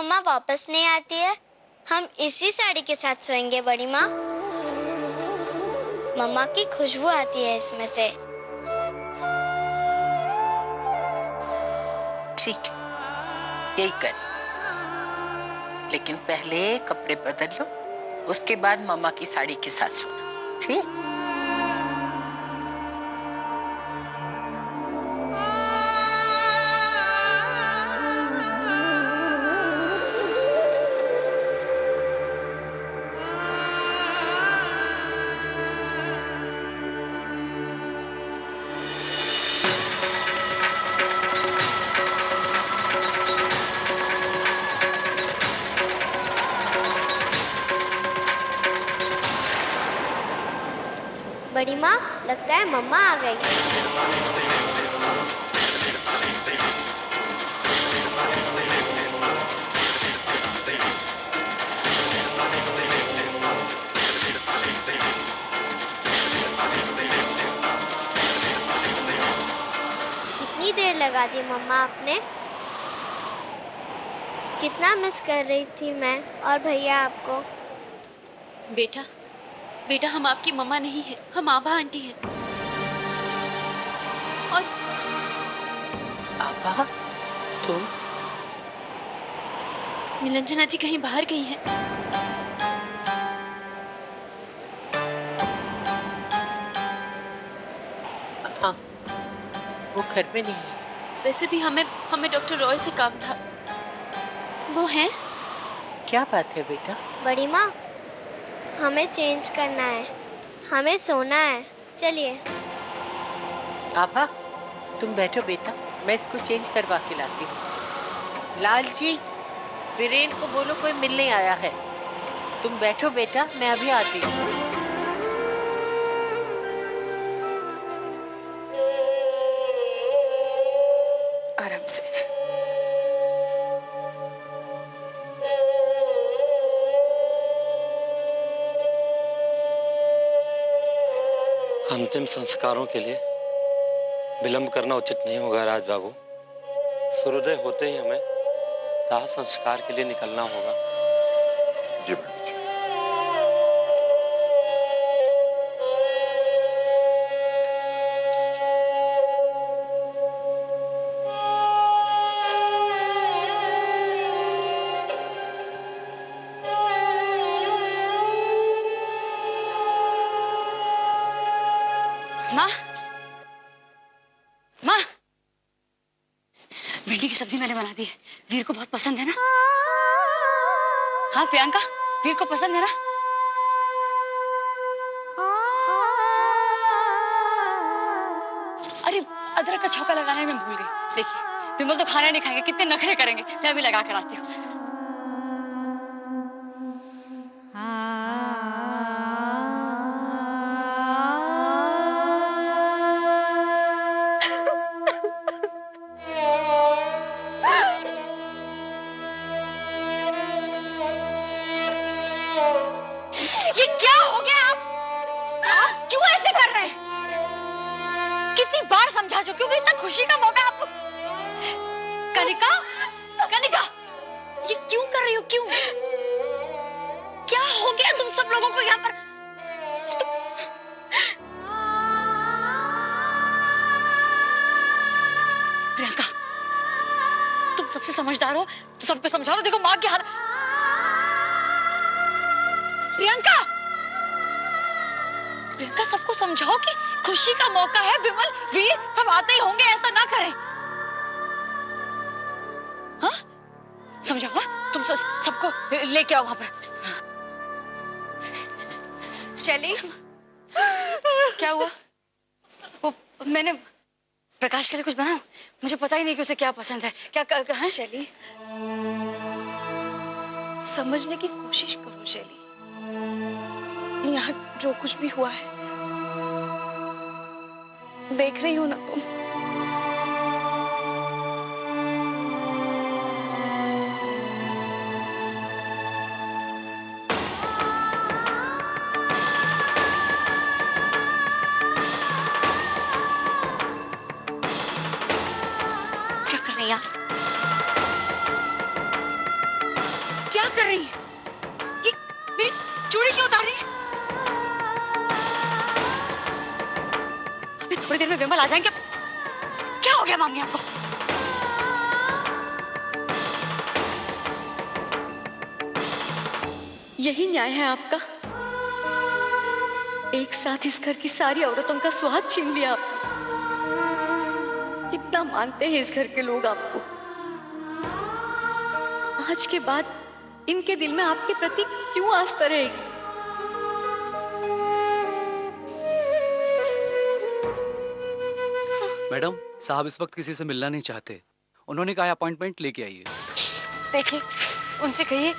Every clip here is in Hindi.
मम्मा वापस नहीं आती है, हम इसी साड़ी के साथ सोएंगे बड़ी माँ। मम्मा की खुशबू आती है इसमें से। ठीक है, यही कर। लेकिन पहले कपड़े बदल लो, उसके बाद मम्मा की साड़ी के साथ सोना, ठीक? बड़ी माँ, लगता है मम्मा आ गई। कितनी देर लगा दी मम्मा आपने? कितना मिस कर रही थी मैं और भैया आपको। बेटा, बेटा हम आपकी मम्मा नहीं है, हम आभा आंटी हैं। और आभा, तुम? निरंजना जी कहीं बाहर गई हैं। हाँ, वो घर में नहीं है। वैसे भी हमें डॉक्टर रॉय से काम था। वो हैं? क्या बात है बेटा? बड़ी माँ, हमें चेंज करना है, हमें सोना है, चलिए। आभा, तुम बैठो बेटा, मैं इसको चेंज करवा के लाती हूँ। लाल जी, वीरेन को बोलो कोई मिलने आया है। तुम बैठो बेटा, मैं अभी आती हूँ। आराम से। अंतिम संस्कारों के लिए विलंब करना उचित नहीं होगा राज बाबू। सूर्योदय होते ही हमें दाह संस्कार के लिए निकलना होगा। जी मैडम जी। माँ, माँ, भिंडी की सब्जी मैंने बना दी है। वीर को बहुत पसंद है ना? हाँ प्रियंका, वीर को पसंद है ना? अरे अदरक का छौंका लगाने में भूल गई। देखिए विमल तो खाना नहीं खाएंगे, कितने नखरे करेंगे। मैं अभी लगा कर आती हूँ। ये क्या हो गया? आप क्यों ऐसे कर रहे हैं? कितनी बार समझा चुकी हूँ कि इतना खुशी का मौका आपको। कनिका, कनिका, ये क्यों कर रही हो? क्यों? क्या हो गया तुम सब लोगों को यहाँ पर? प्रियंका, तुम सबसे समझदार हो, तो सबको समझाओ। देखो माँ की हालत। प्रियंका, प्रियंका सबको समझाओ कि खुशी का मौका है। विमल, वीर हम आते ही होंगे, ऐसा ना करें। हाँ समझाओ। हाँ? तुम सबको लेके आओ वहां पर। शैली, क्या हुआ? वो मैंने प्रकाश के लिए कुछ बनाऊं? मुझे पता ही नहीं कि उसे क्या पसंद है। क्या है? शैली, समझने की कोशिश करो शैली। यहाँ जो कुछ भी हुआ है, देख रही हो ना तुम? क्या कर रही हैं आप? कर रही हैं? ये मेरी चूड़ी क्यों उतार रही है? अभी थोड़ी देर में विमल आ जाएंगे। क्या हो गया मामी आपको? यही न्याय है आपका? एक साथ इस घर की सारी औरतों का स्वाद छीन लिया। कितना मानते हैं इस घर के लोग आपको। आज के बाद इनके दिल में आपके प्रति क्यों आस्था रहेगी? मैडम, साहब इस वक्त किसी से मिलना नहीं चाहते। उन्होंने कहा अपॉइंटमेंट लेके आइए। देखिए, उनसे कहिए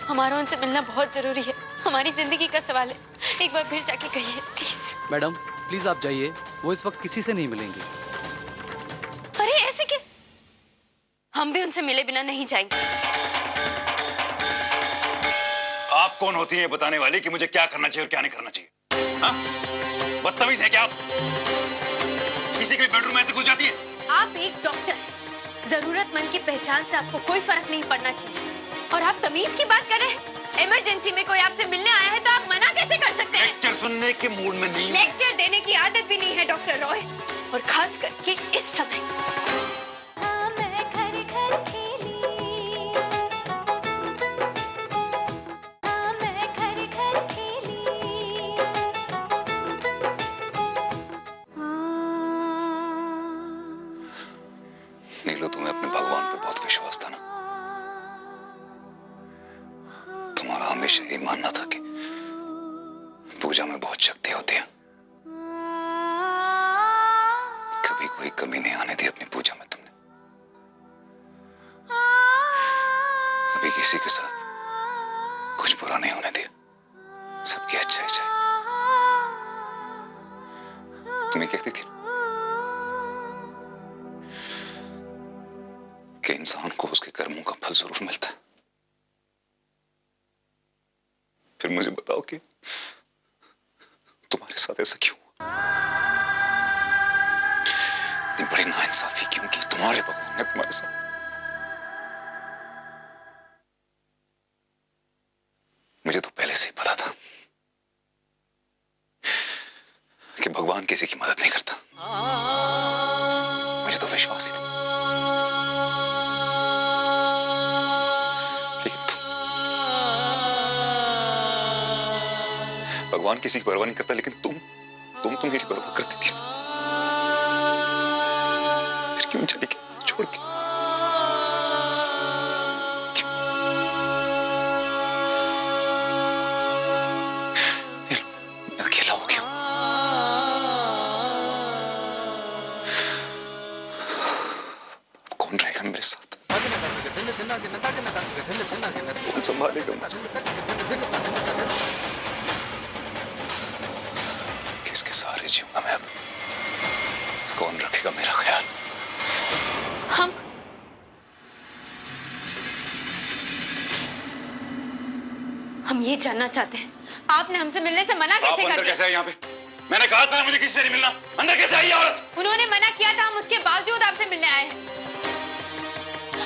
हमारा उनसे मिलना बहुत जरूरी है। हमारी जिंदगी का सवाल है। एक बार फिर जाके कहिए प्लीज। मैडम प्लीज आप जाइए, वो इस वक्त किसी से नहीं मिलेंगे। अरे ऐसे क्या? हम भी उनसे मिले बिना नहीं जाएंगे। आप कौन होती हैं बताने वाली कि मुझे क्या करना चाहिए और क्या नहीं करना चाहिए? हाँ? बदतमीज है क्या आप? किसी के बेडरूम में ऐसे घुस जाती है? आप एक डॉक्टर हैं। जरूरतमंद की पहचान से आपको कोई फर्क नहीं पड़ना चाहिए। और आप तमीज की बात कर रहे हैं? इमरजेंसी में कोई आपसे मिलने आया है तो आप मना कैसे कर सकते हैं? लेक्चर सुनने के मूड में नहीं। लेक्चर देने की आदत भी नहीं है डॉक्टर रॉय, और खास करके इस समय। नीलू, तुम्हें अपने भगवान पे बहुत विश्वास था ना? तुम्हारा हमेशा ये मानना था कि पूजा में बहुत शक्ति होती है। कभी कोई कमी नहीं आने दी अपनी पूजा में तुमने। कभी किसी के साथ कुछ बुरा नहीं होने दिया। सबकी अच्छा चाहिए। तुम्हें कहती थी कि इंसान को उसके कर्मों का फल जरूर मिलता है। फिर मुझे बताओ कि तुम्हारे साथ ऐसा क्यों? इतनी बड़ी नाइंसाफी क्यों की तुम्हारे भगवान ने तुम्हारे साथ? मुझे तो पहले से ही पता था कि भगवान किसी की मदद नहीं करता। मुझे तो विश्वास ही नहीं। भगवान किसी की परवाह नहीं करता, लेकिन तुम तो मेरी परवाह करती थी। फिर क्यों चली गई छोड़ के? क्यों? मैं अकेला हो गया। कौन रहेगा मेरे साथ? कौन संभालेगा? किसके सहारे जीऊंगा मैं अब? कौन रखेगा मेरा ख्याल? हम ये जानना चाहते हैं, आपने हमसे मिलने से मना कैसे कर दिया? अंदर कैसे आई यहाँ पे? मैंने कहा था मुझे किसी से नहीं मिलना। अंदर कैसे आई औरत? उन्होंने मना किया था, हम उसके बावजूद आपसे मिलने आए हैं।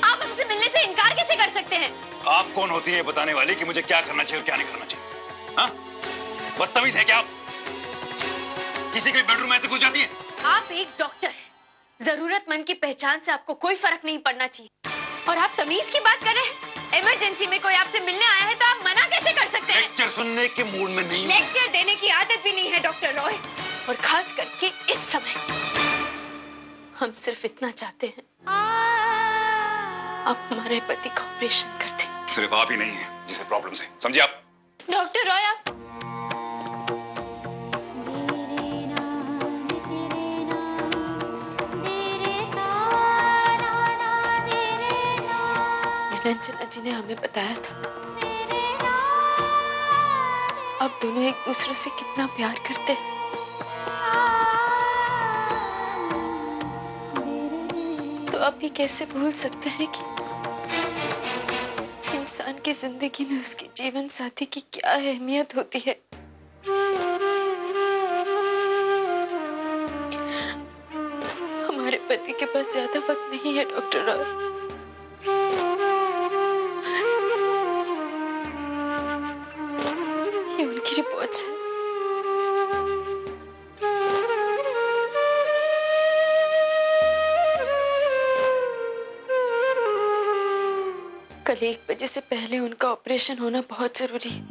आप हमसे मिलने से इनकार कैसे कर सकते हैं? आप कौन होती है बताने वाली कि मुझे क्या करना चाहिए और क्या नहीं करना चाहिए? हाँ? बदतमीज है क्या आप? किसी के बेडरूम में ऐसे घुस जाती है? आप एक डॉक्टर हैं। जरूरतमंद की पहचान से आपको कोई फर्क नहीं पड़ना चाहिए। और आप तमीज की बात कर रहे हैं? इमरजेंसी में कोई आपसे मिलने आया है तो आप मना कैसे कर सकते हैं? लेक्चर सुनने के मूड में नहीं। लेक्चर देने की आदत भी नहीं है डॉक्टर रॉय, और खास करके इस समय। हम सिर्फ इतना चाहते हैं, आप हमारे पति का ऑपरेशन कर दें। सिर्फ आप ही नहीं है जिसे प्रॉब्लम है, समझिए आप? डॉक्टर रॉय, आप रंजना जी ने हमें बताया था अब दोनों एक दूसरे से कितना प्यार करते हैं। तो आप ये कैसे भूल सकते हैं कि इंसान की जिंदगी में उसके जीवन साथी की क्या अहमियत होती है। हमारे पति के पास ज्यादा वक्त नहीं है डॉक्टर रॉय। कल 1 बजे से पहले उनका ऑपरेशन होना बहुत जरूरी है।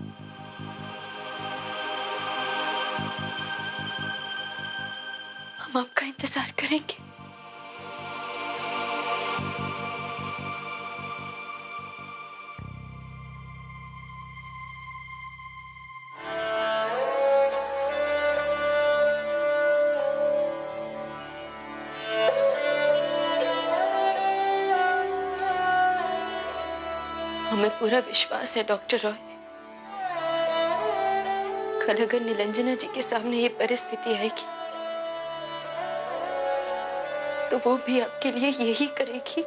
हम आपका इंतजार करेंगे। हमें पूरा विश्वास है डॉक्टर रॉय, कल अगर निरंजना जी के सामने ये परिस्थिति आएगी तो वो भी आपके लिए यही करेगी।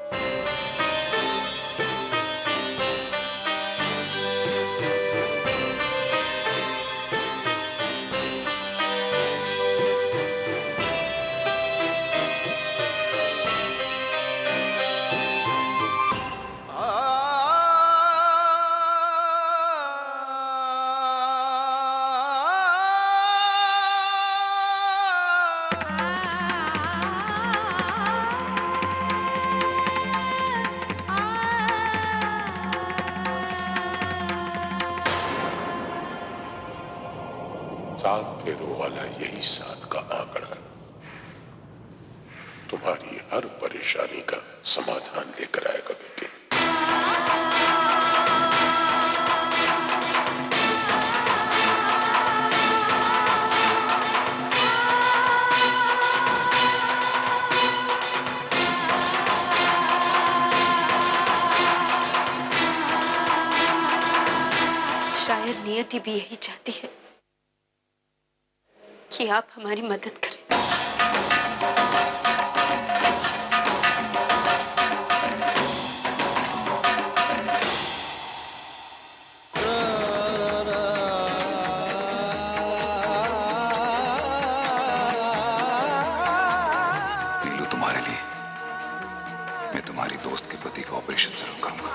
सात फेरों वाला यही सात का आंकड़ा तुम्हारी हर परेशानी का समाधान लेकर आएगा बेटी। शायद नियति भी यही चाहती है कि आप हमारी मदद करें। नीलू, तुम्हारे लिए मैं तुम्हारी दोस्त के पति का ऑपरेशन जरूर करूंगा।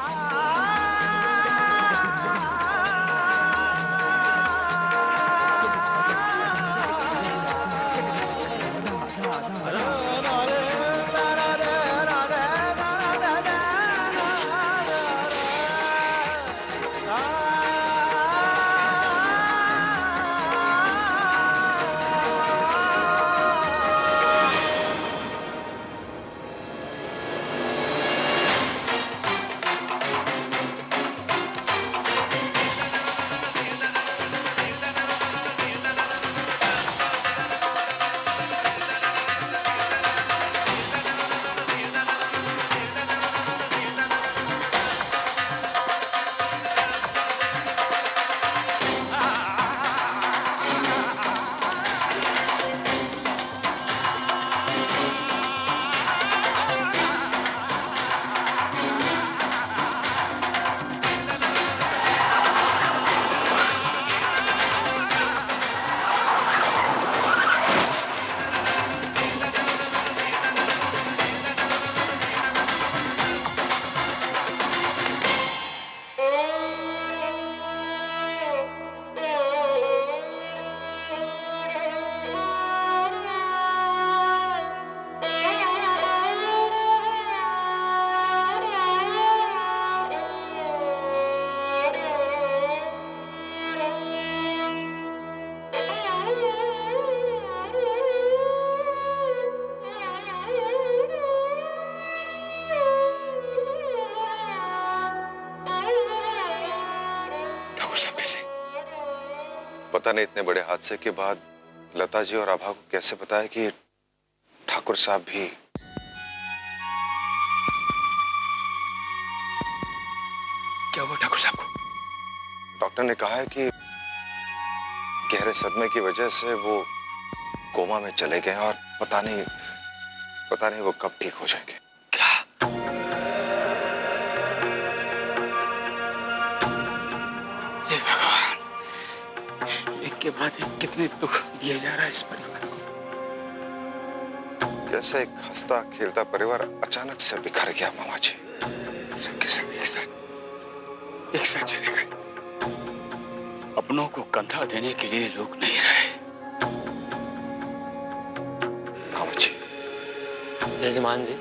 पता नहीं इतने बड़े हादसे के बाद लता जी और आभा को कैसे पता है कि ठाकुर साहब भी क्या हुआ ठाकुर साहब को? डॉक्टर ने कहा है कि गहरे सदमे की वजह से वो कोमा में चले गए और पता नहीं वो कब ठीक हो जाएंगे। क्या? हे भगवान, एक के बाद एक कितने दुख दिए जा रहा है इस परिवार को। जैसे एक हंसता खेलता परिवार अचानक से बिखर गया मामा जी। सबके सब एक साथ चले गए। अपनों को कंधा देने के लिए लोग नहीं रहे। मामा जी, यजमान जी,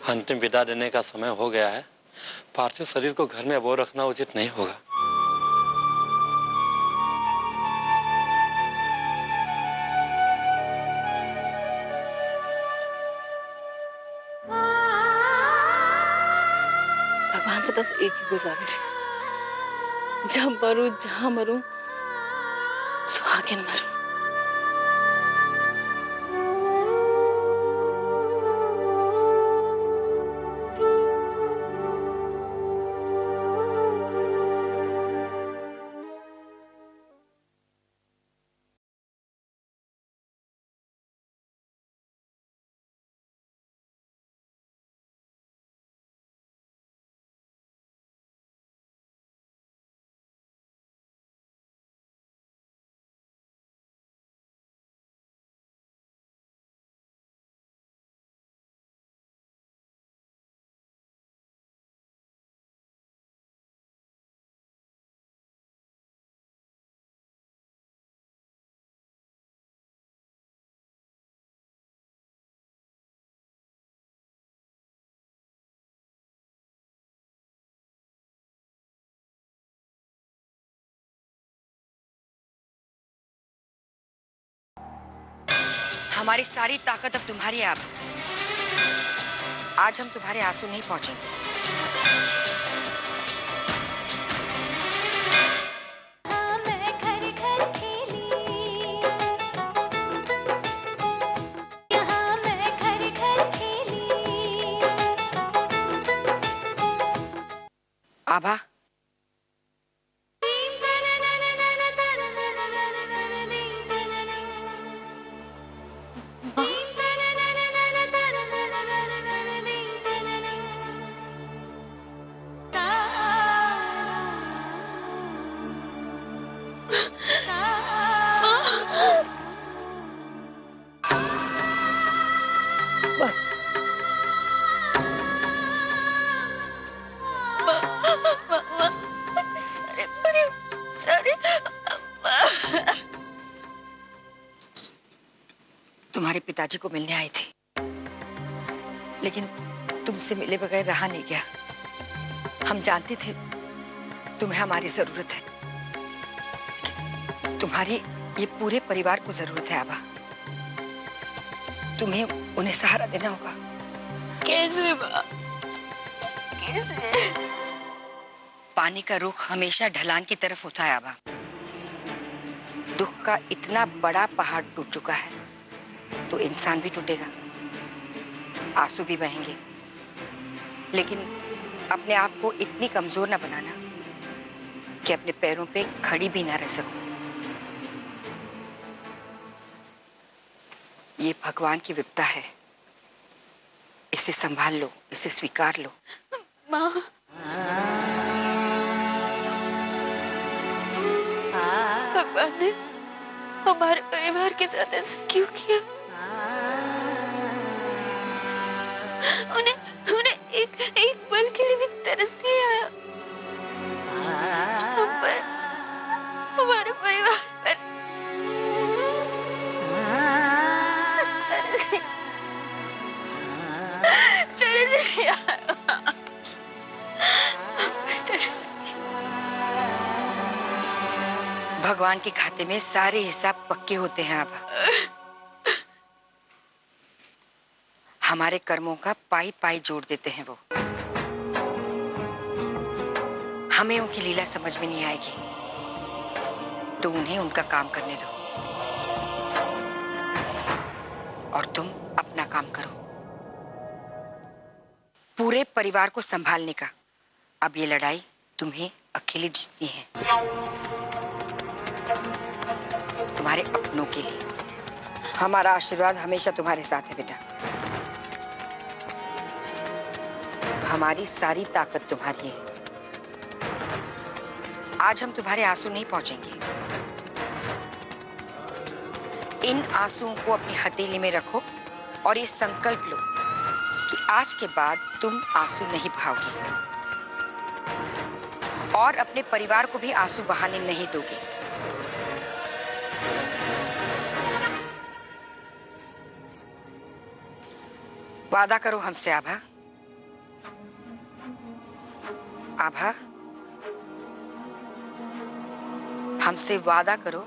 अंतिम विदा देने का समय हो गया है। पार्थिव शरीर को घर में अबोर रखना उचित नहीं होगा। भगवान से बस एक ही गुजारिश है, जब मरूं जहां मरूं सुहागिन मरूं। हमारी सारी ताकत अब तुम्हारी है। अब आज हम तुम्हारे आंसू नहीं पहुंचेंगे। आभा, तुम्हारे पिताजी को मिलने आई थी, लेकिन तुमसे मिले बगैर रहा नहीं गया। हम जानते थे तुम्हें हमारी जरूरत है। तुम्हारी ये पूरे परिवार को जरूरत है आभा। तुम्हें उन्हें सहारा देना होगा। कैसे माँ? कैसे? पानी का रुख हमेशा ढलान की तरफ होता है आभा। दुख का इतना बड़ा पहाड़ टूट चुका है तो इंसान भी टूटेगा, आंसू भी बहेंगे, लेकिन अपने आप को इतनी कमजोर ना बनाना कि अपने पैरों पे खड़ी भी ना रह सको। ये भगवान की विपदा है, इसे संभाल लो, इसे स्वीकार लो। माँ, भगवान ने हमारे परिवार के साथ ऐसा क्यों किया? उन्हें एक पल के लिए भी तरस नहीं आया हम पर, हमारे परिवार पर तरस नहीं आया। भगवान के खाते में सारे हिसाब पक्के होते हैं अब। हमारे कर्मों का पाई पाई जोड़ देते हैं वो। हमें उनकी लीला समझ में नहीं आएगी तो उन्हें उनका काम करने दो और तुम अपना काम करो। पूरे परिवार को संभालने का अब ये लड़ाई तुम्हें अकेले जीतनी है, तुम्हारे अपनों के लिए। हमारा आशीर्वाद हमेशा तुम्हारे साथ है बेटा। हमारी सारी ताकत तुम्हारी है। आज हम तुम्हारे आंसू नहीं पहुंचेंगे। इन आंसुओं को अपनी हथेली में रखो और ये संकल्प लो कि आज के बाद तुम आंसू नहीं बहाओगी और अपने परिवार को भी आंसू बहाने नहीं दोगे। वादा करो हमसे आभा आभा, हमसे वादा करो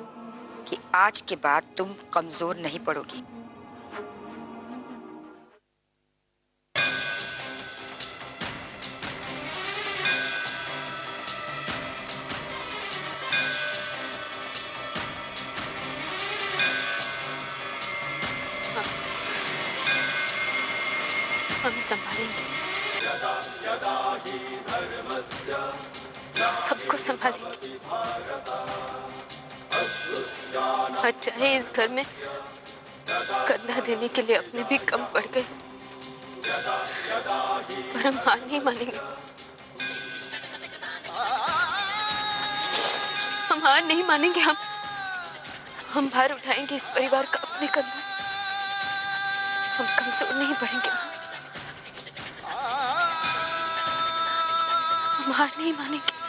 कि आज के बाद तुम कमजोर नहीं पड़ोगी। हम संभालेंगे, सबको संभालेंगे। आज चाहे इस घर में कंधा देने के लिए अपने भी कम पड़ गए, पर हम हार नहीं मानेंगे। हम हार नहीं मानेंगे। हम भार उठाएंगे इस परिवार का अपने कंधों। हम कमजोर नहीं पड़ेंगे। हम हार नहीं मानेंगे।